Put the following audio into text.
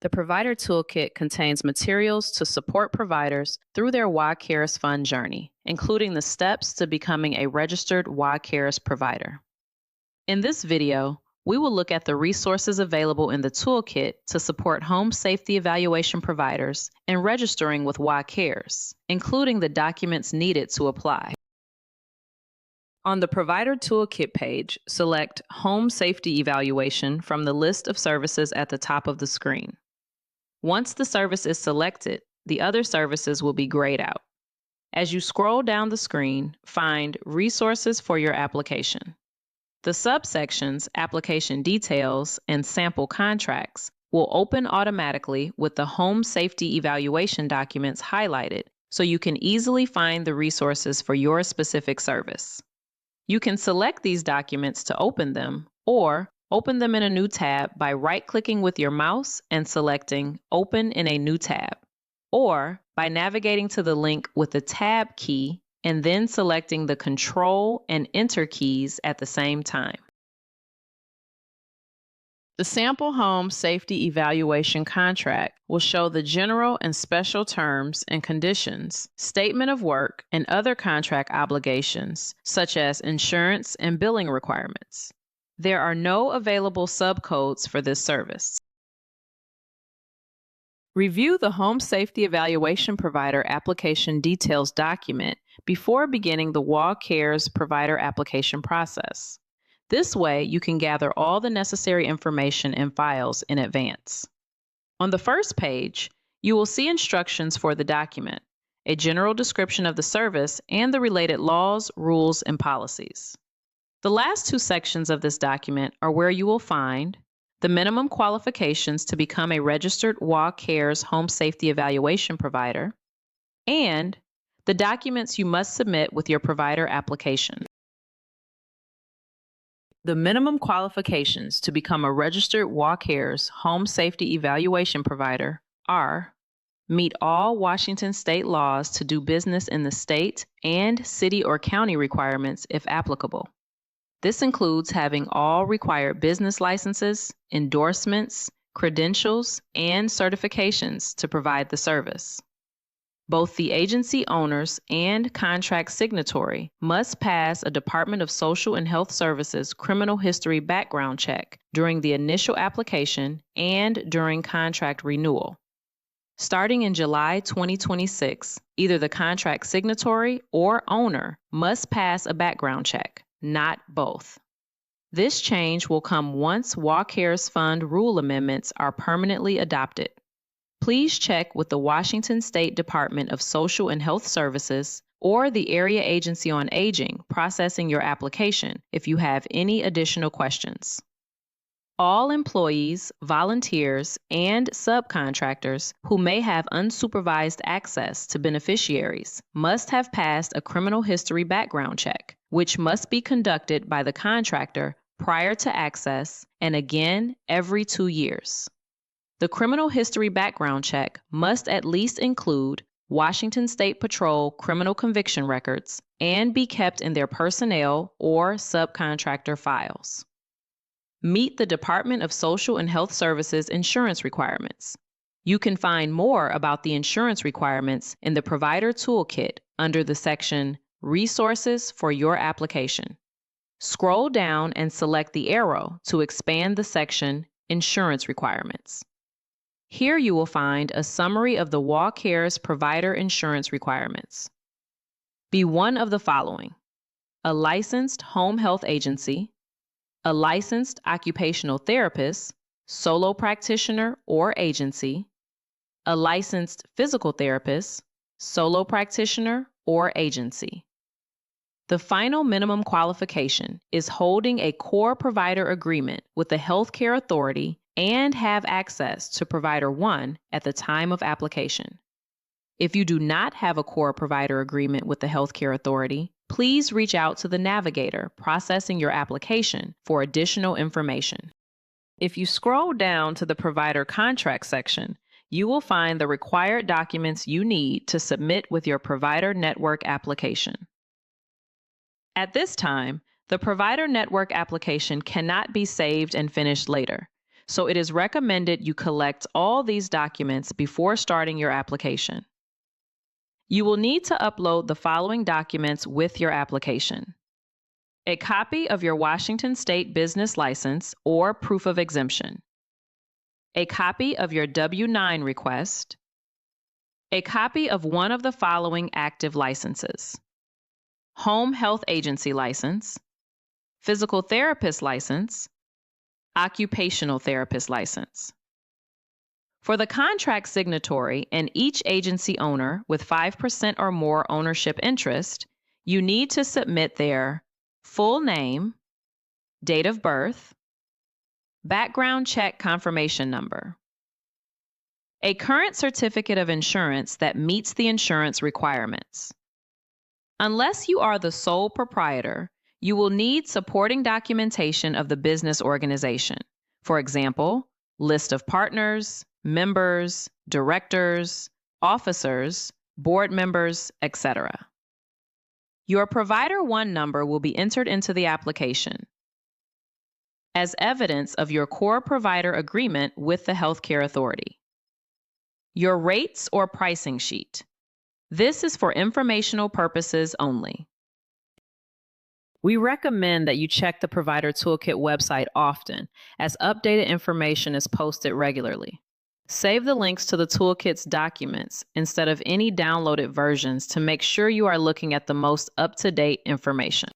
The Provider Toolkit contains materials to support providers through their WhyCares Fund journey, including the steps to becoming a registered WhyCares provider. In this video, we will look at the resources available in the toolkit to support home safety evaluation providers in registering with WhyCares, including the documents needed to apply. On the Provider Toolkit page, select Home Safety Evaluation from the list of services at the top of the screen. Once the service is selected, the other services will be grayed out. As you scroll down the screen, find Resources for your application. The subsections Application Details and Sample Contracts will open automatically with the Home Safety Evaluation documents highlighted, so you can easily find the resources for your specific service. You can select these documents to open them, or open them in a new tab by right-clicking with your mouse and selecting Open in a new tab, or by navigating to the link with the Tab key and then selecting the Control and Enter keys at the same time. The Sample Home Safety Evaluation Contract will show the general and special terms and conditions, statement of work, and other contract obligations, such as insurance and billing requirements. There are no available subcodes for this service. Review the Home Safety Evaluation Provider Application Details document before beginning the WhyCares provider application process. This way, you can gather all the necessary information and files in advance. On the first page, you will see instructions for the document, a general description of the service, and the related laws, rules, and policies. The last two sections of this document are where you will find the minimum qualifications to become a registered WhyCares Home Safety Evaluation provider and the documents you must submit with your provider application. The minimum qualifications to become a registered WhyCares Home Safety Evaluation provider are: meet all Washington state laws to do business in the state and city or county requirements if applicable. This includes having all required business licenses, endorsements, credentials, and certifications to provide the service. Both the agency owners and contract signatory must pass a Department of Social and Health Services criminal history background check during the initial application and during contract renewal. Starting in July 2026, either the contract signatory or owner must pass a background check, not both. This change will come once WhyCares Fund rule amendments are permanently adopted. Please check with the Washington State Department of Social and Health Services or the Area Agency on Aging processing your application if you have any additional questions. All employees, volunteers, and subcontractors who may have unsupervised access to beneficiaries must have passed a criminal history background check, which must be conducted by the contractor prior to access and again every 2 years. The criminal history background check must at least include Washington State Patrol criminal conviction records and be kept in their personnel or subcontractor files. Meet the Department of Social and Health Services insurance requirements. You can find more about the insurance requirements in the Provider Toolkit under the section Resources for your application. Scroll down and select the arrow to expand the section Insurance Requirements. Here you will find a summary of the WhyCares provider insurance requirements. Be one of the following: a licensed home health agency, a licensed occupational therapist, solo practitioner or agency, a licensed physical therapist, solo practitioner or agency. The final minimum qualification is holding a core provider agreement with the healthcare authority and have access to Provider 1 at the time of application. If you do not have a core provider agreement with the healthcare authority, please reach out to the navigator processing your application for additional information. If you scroll down to the provider contract section, you will find the required documents you need to submit with your provider network application. At this time, the provider network application cannot be saved and finished later. so it is recommended you collect all these documents before starting your application. You will need to upload the following documents with your application: a copy of your Washington State business license or proof of exemption, a copy of your W-9 request, a copy of one of the following active licenses: home health agency license, physical therapist license, occupational therapist license. For the contract signatory and each agency owner with 5% or more ownership interest, you need to submit their full name, date of birth, background check confirmation number, a current certificate of insurance that meets the insurance requirements. Unless you are the sole proprietor, you will need supporting documentation of the business organization. For example, list of partners, members, directors, officers, board members, etc. Your Provider 1 number will be entered into the application as evidence of your core provider agreement with the healthcare authority. Your rates or pricing sheet. This is for informational purposes only. We recommend that you check the Provider Toolkit website often, as updated information is posted regularly. Save the links to the Toolkit's documents instead of any downloaded versions to make sure you are looking at the most up-to-date information.